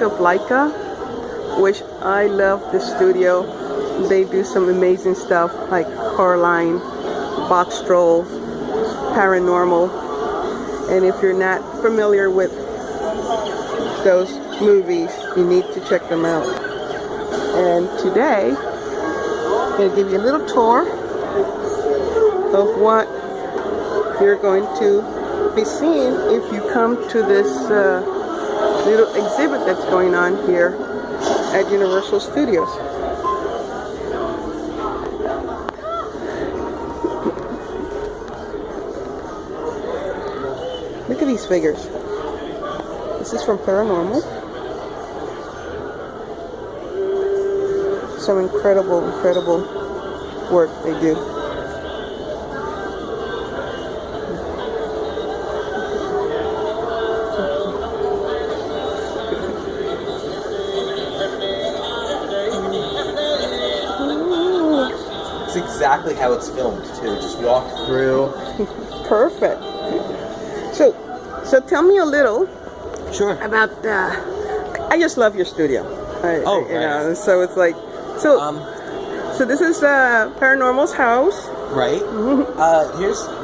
think of LAIKA, which I love this studio. They do some amazing stuff like Coraline, Boxtrolls, ParaNormal. And if you're not familiar with those movies, you need to check them out. And today, I'm going to give you a little tour of what you're going to be seeing if you come to this little exhibit that's going on here at Universal Studios. Look at these figures. This is from ParaNormal. Some incredible work they do. It's exactly how it's filmed too. Just walk through. Perfect. So tell me a little. Sure. About I just love your studio. Right. So it's like so this is ParaNormal's house. Right.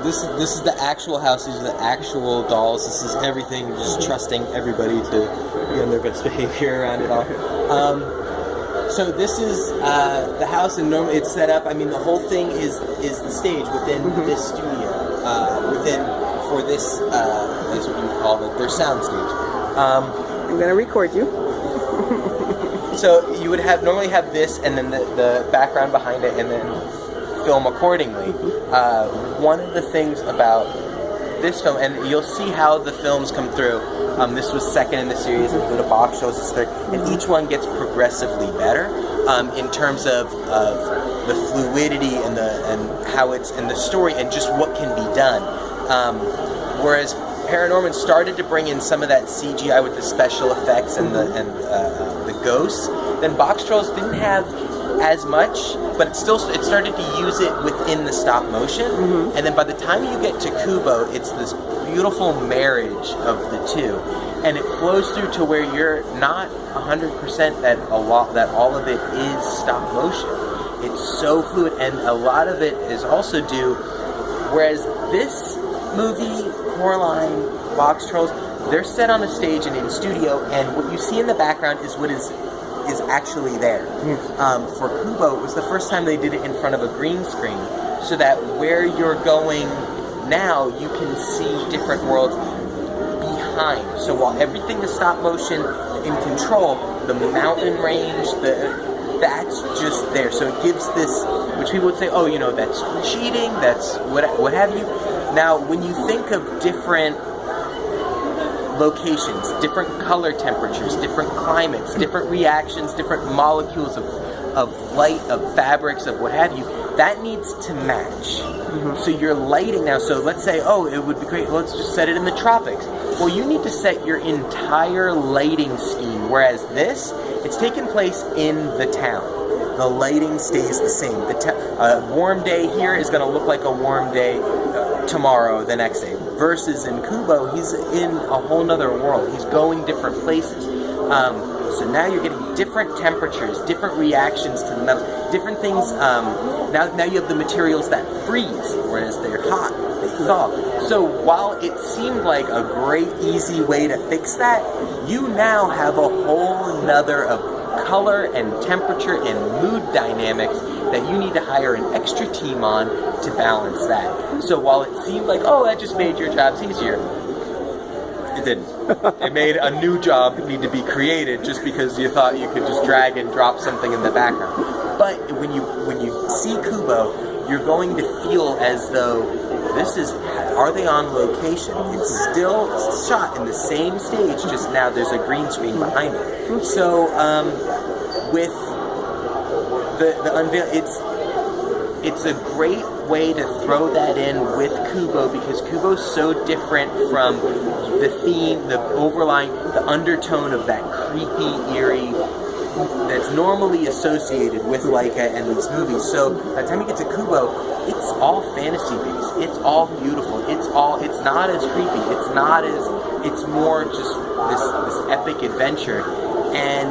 This is the actual house. These are the actual dolls. This is everything. Just trusting everybody to be on their best behavior around it all. So this is the house, and normally it's set up. I mean, the whole thing is the stage within this studio. For this is what you call it, their sound stage. I'm gonna record you. So you would normally have this, and then the background behind it, and then film accordingly. One of the things about this film, and you'll see how the films come through. This was second in the series, and the Boxtrolls is third, and each one gets progressively better in terms of the fluidity and how it's in the story and just what can be done. Whereas ParaNorman started to bring in some of that CGI with the special effects and the ghosts, then Boxtrolls didn't have as much, but it started to use it within the stop motion. And then by the time you get to Kubo, it's this beautiful marriage of the two, and it flows through to where you're not 100% that all of it is stop motion. It's so fluid, and a lot of it is also due. Whereas this movie, Coraline, Boxtrolls, they're set on a stage and in studio, and what you see in the background is what is actually there. For Kubo, it was the first time they did it in front of a green screen, so that where you're going now, you can see different worlds behind. So while everything is stop motion in control, the mountain range, that's just there. So it gives this, which people would say, oh, that's cheating, that's what have you. Now, when you think of different locations, different color temperatures, different climates, different reactions, different molecules of light, of fabrics, of what have you, that needs to match. So your lighting now, so let's say, oh, it would be great, let's just set it in the tropics. Well, you need to set your entire lighting scheme, whereas this, it's taking place in the town. The lighting stays the same. A warm day here is going to look like a warm day tomorrow, the next day. Versus in Kubo, he's in a whole nother world. He's going different places. So now you're getting different temperatures, different reactions to the metal, different things. Now you have the materials that freeze, whereas they're hot, they thaw. So while it seemed like a great, easy way to fix that, you now have a whole nother of color and temperature and mood dynamics that you need to hire an extra team on to balance that. So while it seemed like, oh, that just made your jobs easier, it didn't. It made a new job need to be created just because you thought you could just drag and drop something in the background. But when you see Kubo, you're going to feel as though are they on location? It's still shot in the same stage, just now there's a green screen behind it. So with the unveil, it's a great way to throw that in with Kubo, because Kubo's so different from the theme, the overlying, the undertone of that creepy, eerie that's normally associated with LAIKA and these movies. So by the time you get to Kubo, it's all fantasy based. It's all beautiful. It's not as creepy. It's more just this epic adventure. and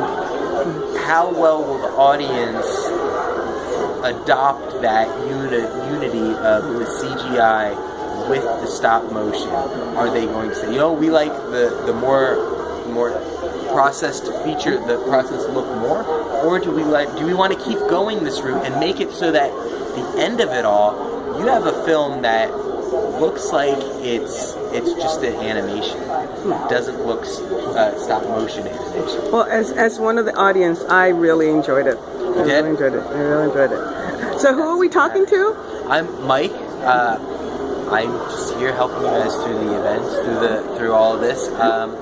how well will the audience adopt that unity of the CGI with the stop motion? Are they going to say, you know, we like the more processed feature, the processed look more, or do we want to keep going this route and make it so that the end of it all, you have a film that looks like it's just an animation. It doesn't look stop motion animation. Well, as one of the audience, I really enjoyed it. I really enjoyed it. So who are we talking to? I'm Mike. I'm just here helping you guys through the events, through all of this. And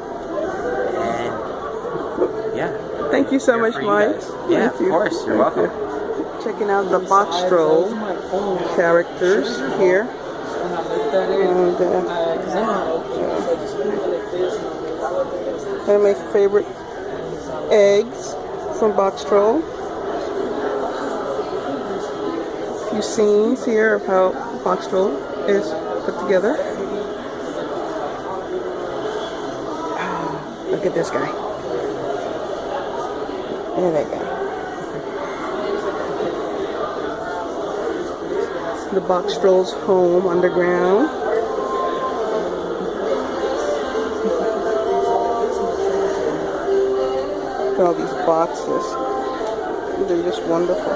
yeah. Thank you so much, Mike. Yeah, of course. You're welcome. Checking out the Boxtrolls characters here. And one of my favorite eggs from Boxtroll. A few scenes here of how Boxtroll is put together. Oh, look at this guy. Look at that guy. The Boxtrolls home underground. Look at all these boxes. They're just wonderful.